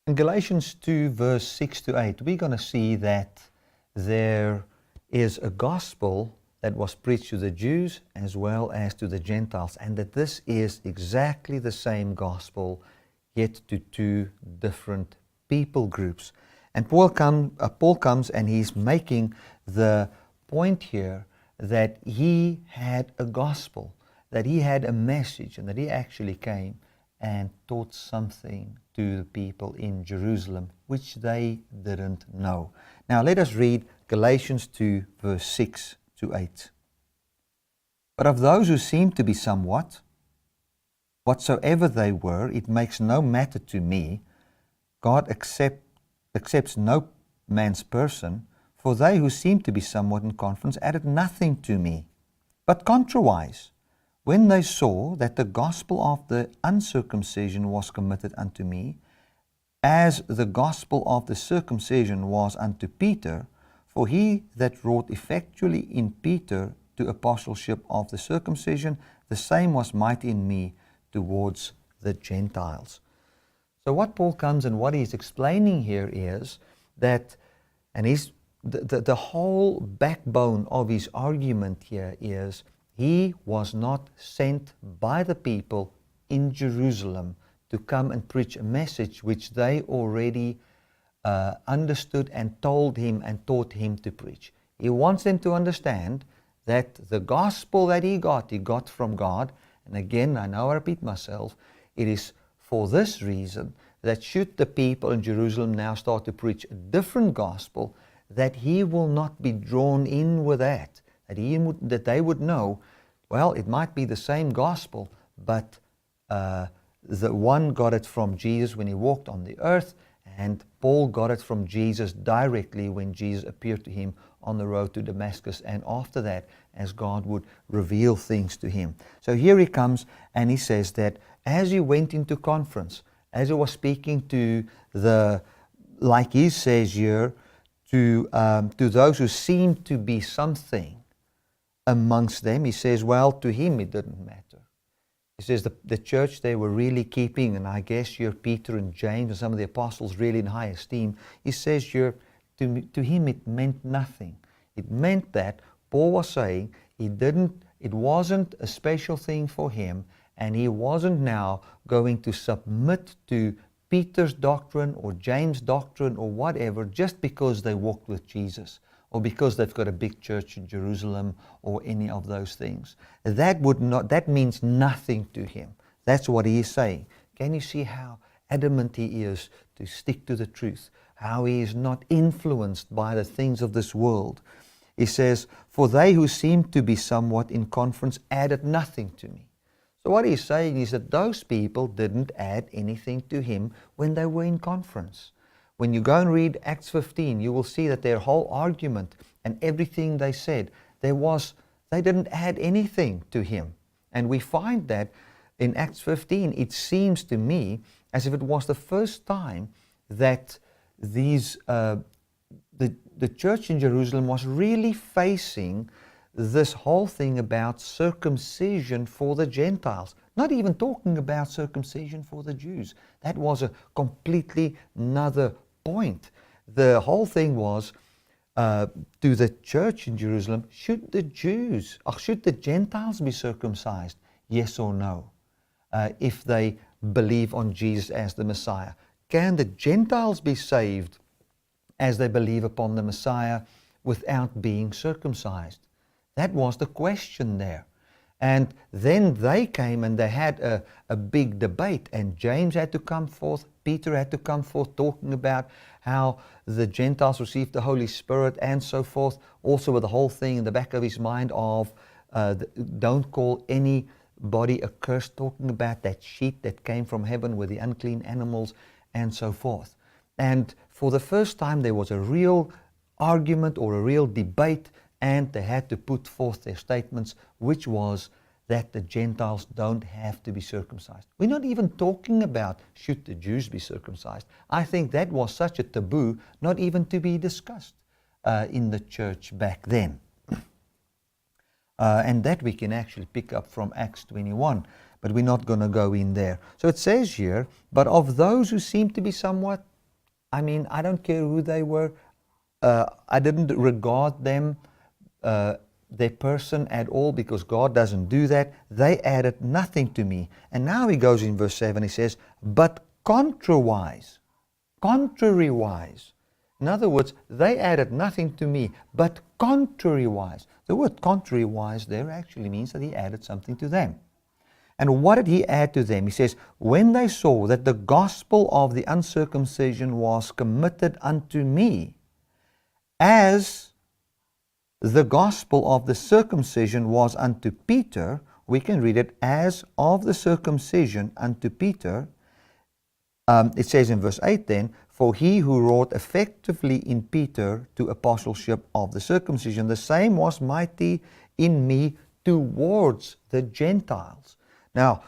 In Galatians 2, verse 6 to 8, we're going to see that there is a gospel that was preached to the Jews as well as to the Gentiles, and that this is exactly the same gospel, yet to two different people groups. And Paul comes and he's making the point here that he had a gospel, that he had a message, and that he actually came and taught something to the people in Jerusalem, which they didn't know. Now let us read Galatians 2, verse 6 to 8. But of those who seem to be somewhat, whatsoever they were, it makes no matter to me. God accepts no man's person, for they who seem to be somewhat in conference added nothing to me. But contrariwise, when they saw that the gospel of the uncircumcision was committed unto me, as the gospel of the circumcision was unto Peter, for he that wrought effectually in Peter to apostleship of the circumcision, the same was mighty in me towards the Gentiles. So what Paul comes and what he's explaining here is that, and the whole backbone of his argument here is, he was not sent by the people in Jerusalem to come and preach a message which they already understood and told him and taught him to preach. He wants them to understand that the gospel that he got from God. And again, I know I repeat myself, it is for this reason that should the people in Jerusalem now start to preach a different gospel, that he will not be drawn in with that. That they would know, well, it might be the same gospel, but the one got it from Jesus when he walked on the earth, and Paul got it from Jesus directly when Jesus appeared to him on the road to Damascus, and after that, as God would reveal things to him. So here he comes and he says that as he went into conference, as he was speaking to the, like he says here, to those who seemed to be something amongst them, he says, well, to him it didn't matter. He says the church they were really keeping, and I guess here Peter and James and some of the apostles really in high esteem. He says here, to him it meant nothing. It meant that Paul was saying it wasn't a special thing for him, and he wasn't now going to submit to Peter's doctrine or James' doctrine or whatever just because they walked with Jesus or because they've got a big church in Jerusalem or any of those things. That means nothing to him. That's what he is saying. Can you see how adamant he is to stick to the truth? How he is not influenced by the things of this world. He says, for they who seem to be somewhat in conference added nothing to me. So what he's saying is that those people didn't add anything to him when they were in conference. When you go and read Acts 15, you will see that their whole argument and everything they said, they didn't add anything to him. And we find that in Acts 15, it seems to me as if it was the first time that the church in Jerusalem was really facing this whole thing about circumcision for the Gentiles. Not even talking about circumcision for the Jews. That was a completely another point. The whole thing was to the church in Jerusalem, should the Gentiles be circumcised? Yes or no? If they believe on Jesus as the Messiah. Can the Gentiles be saved as they believe upon the Messiah without being circumcised? That was the question there. And then they came and they had a big debate, and James had to come forth, Peter had to come forth talking about how the Gentiles received the Holy Spirit and so forth, also with the whole thing in the back of his mind of don't call anybody accursed, talking about that sheet that came from heaven with the unclean animals and so forth. And for the first time there was a real argument or a real debate, and they had to put forth their statements, which was that the Gentiles don't have to be circumcised. We're not even talking about should the Jews be circumcised. I think that was such a taboo, not even to be discussed in the church back then. And that we can actually pick up from Acts 21, but we're not going to go in there. So it says here, but of those who seem to be somewhat I mean, I don't care who they were. I didn't regard them, their person at all, because God doesn't do that. They added nothing to me. And now he goes in verse 7, he says, but contrariwise. In other words, they added nothing to me, but contrariwise. The word contrariwise there actually means that he added something to them. And what did he add to them? He says, when they saw that the gospel of the uncircumcision was committed unto me, as the gospel of the circumcision was unto Peter, we can read it, as of the circumcision unto Peter. It says in verse 8 then, for he who wrought effectively in Peter to apostleship of the circumcision, the same was mighty in me towards the Gentiles. Now,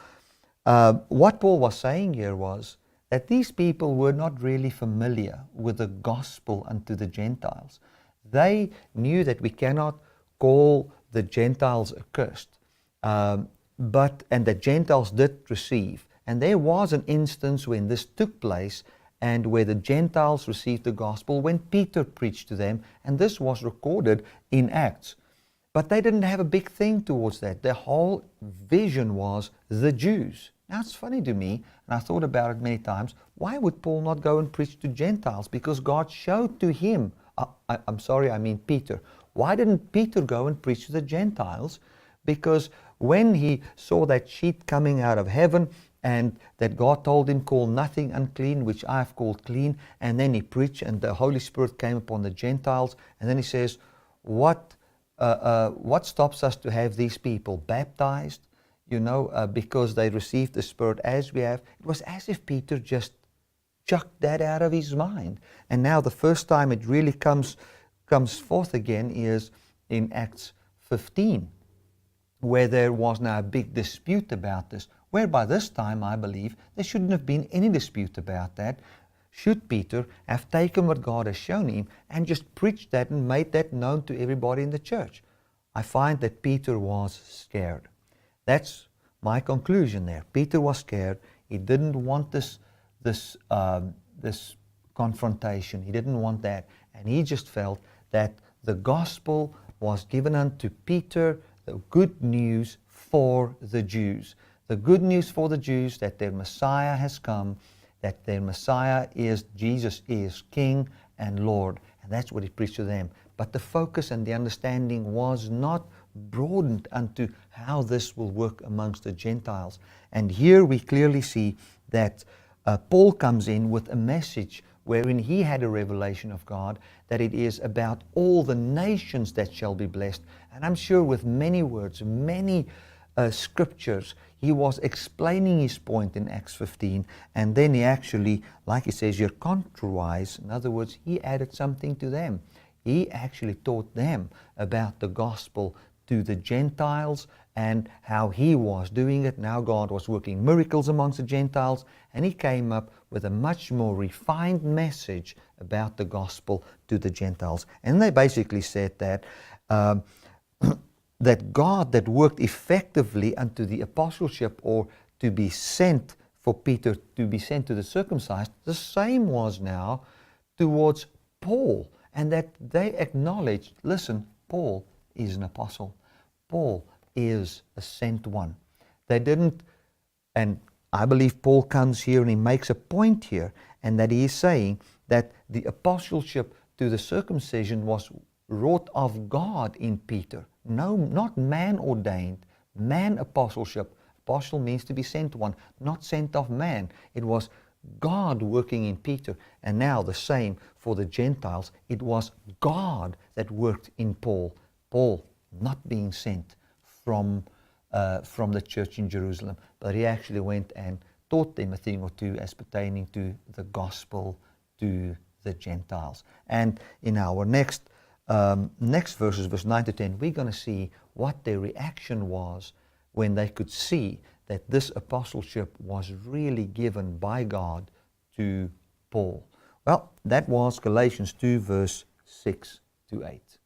what Paul was saying here was that these people were not really familiar with the gospel unto the Gentiles. They knew that we cannot call the Gentiles accursed, and the Gentiles did receive. And there was an instance when this took place and where the Gentiles received the gospel when Peter preached to them, and this was recorded in Acts. But they didn't have a big thing towards that. Their whole vision was the Jews. Now it's funny to me, and I thought about it many times, why would Paul not go and preach to Gentiles? Because God showed to him, Peter. Why didn't Peter go and preach to the Gentiles? Because when he saw that sheet coming out of heaven, and that God told him, call nothing unclean, which I have called clean, and then he preached, and the Holy Spirit came upon the Gentiles, and then he says, what stops us to have these people baptized, because they received the Spirit as we have? It was as if Peter just chucked that out of his mind. And now the first time it really comes forth again is in Acts 15, where there was now a big dispute about this, where by this time, I believe, there shouldn't have been any dispute about that. Should Peter have taken what God has shown him and just preached that and made that known to everybody in the church? I find that Peter was scared. That's my conclusion there. Peter was scared. He didn't want this confrontation. He didn't want that. And he just felt that the gospel was given unto Peter, the good news for the Jews. The good news for the Jews that their Messiah has come, that their Messiah is, Jesus is King and Lord. And that's what he preached to them. But the focus and the understanding was not broadened unto how this will work amongst the Gentiles. And here we clearly see that Paul comes in with a message wherein he had a revelation of God, that it is about all the nations that shall be blessed. And I'm sure with many words, many scriptures, he was explaining his point in Acts 15, and then he actually, like he says, you're contrariwise. In other words, he added something to them. He actually taught them about the gospel to the Gentiles and how he was doing it. Now God was working miracles amongst the Gentiles, and he came up with a much more refined message about the gospel to the Gentiles. And they basically said that that God that worked effectively unto the apostleship, or to be sent for Peter to be sent to the circumcised, the same was now towards Paul. And that they acknowledged, listen, Paul is an apostle. Paul is a sent one. They didn't, and I believe Paul comes here and he makes a point here, and that he is saying that the apostleship to the circumcision was wrought of God in Peter. No, not man ordained, man apostleship. Apostle means to be sent one, not sent of man. It was God working in Peter. And now the same for the Gentiles. It was God that worked in Paul. Paul not being sent from the church in Jerusalem, but he actually went and taught them a thing or two as pertaining to the gospel to the Gentiles. And in our next verses, verse 9 to 10, we're going to see what their reaction was when they could see that this apostleship was really given by God to Paul. Well, that was Galatians 2, verse 6 to 8.